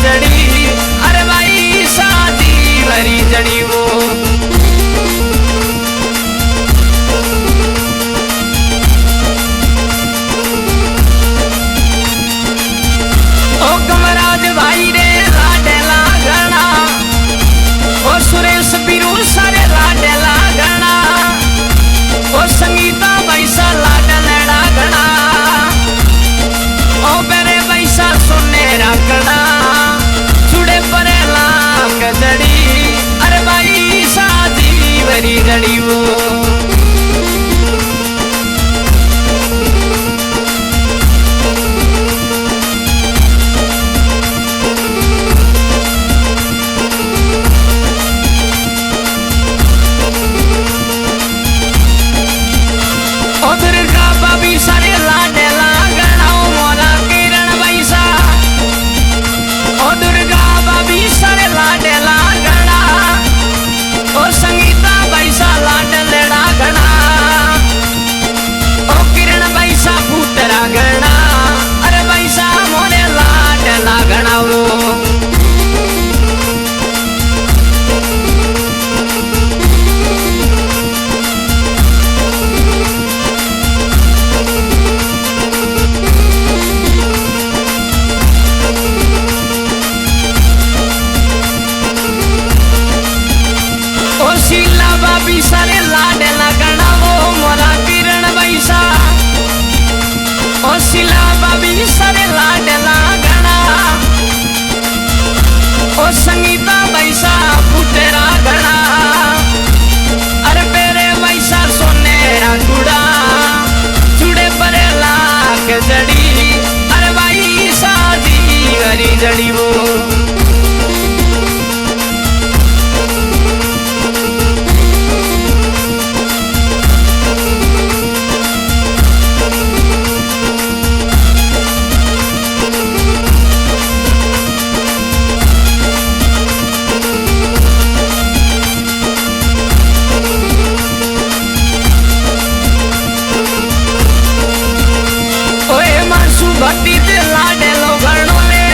जड़ी अरे भाई शादी भरी जड़ी वो ओ कमराज भाई रे लाडे लागना ओ सुरेश बीरू सारे लाडे लागना ओ संगीता बैसा लाडे लागना ओ बेरे बैसा सुने रखना छुड़े परे लाख जड़ी अरे भाई शादी भरी जड़ी वो सारे लाडे लागना मोरा किरण बैसा ओ दुर्गा बाबी सारे लाडे लागना ओ संगीता बैसा लाडे लागना ओ किरण बैसा पुतरा गणा अरे बैसा मोरे लाडे लागना वो बाबी सारे लाडे लगना वो मोरा किरण बैसा ओ शिला बाबी सारे लाडे लगना ओ संगीता बैसा पुटेरा गणा अरे पेरे बैसा सोने चूड़ा चूड़े परे लाख जड़ी अरे भाई शादी भरी जड़ी वो भक्ति ते लाडे लो गणो ले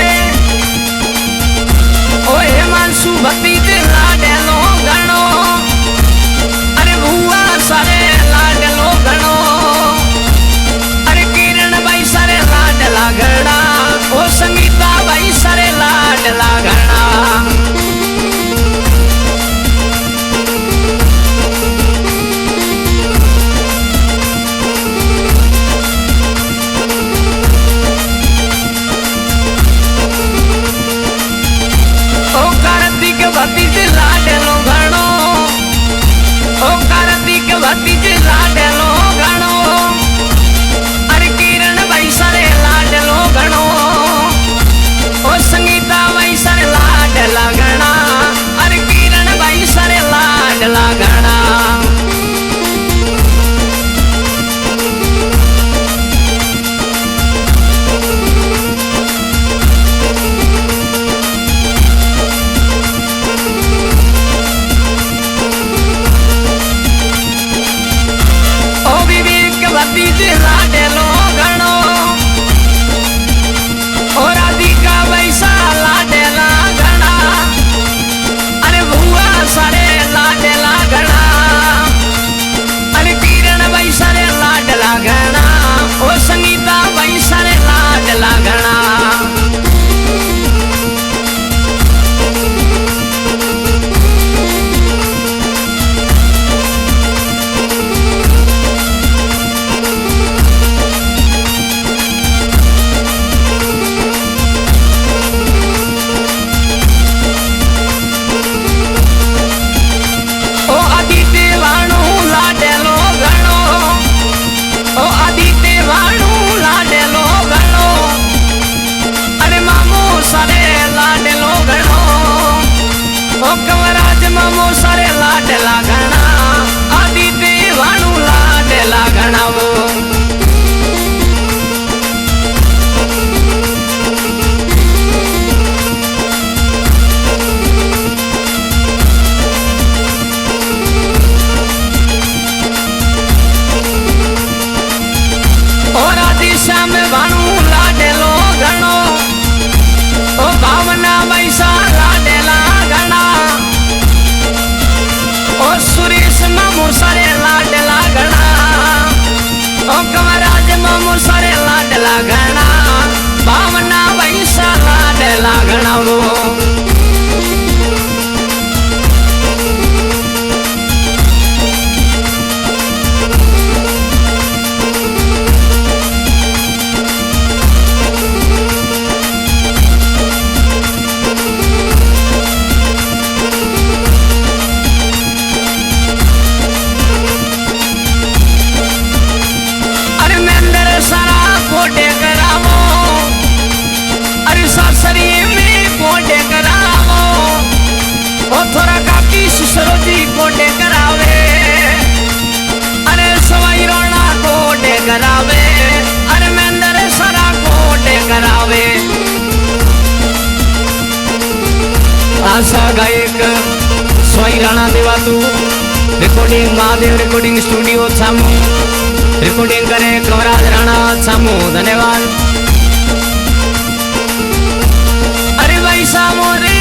करावो। करावे अरे मेंदर सरा कोटे करावे। आशा गायक स्वाई राणा देवातू रिकॉर्डिंग महादेव रिकॉर्डिंग स्टूडियो छामू रिकॉर्डिंग करे कमराज राणा छामू धन्यवाद। अरे भाई सामो रे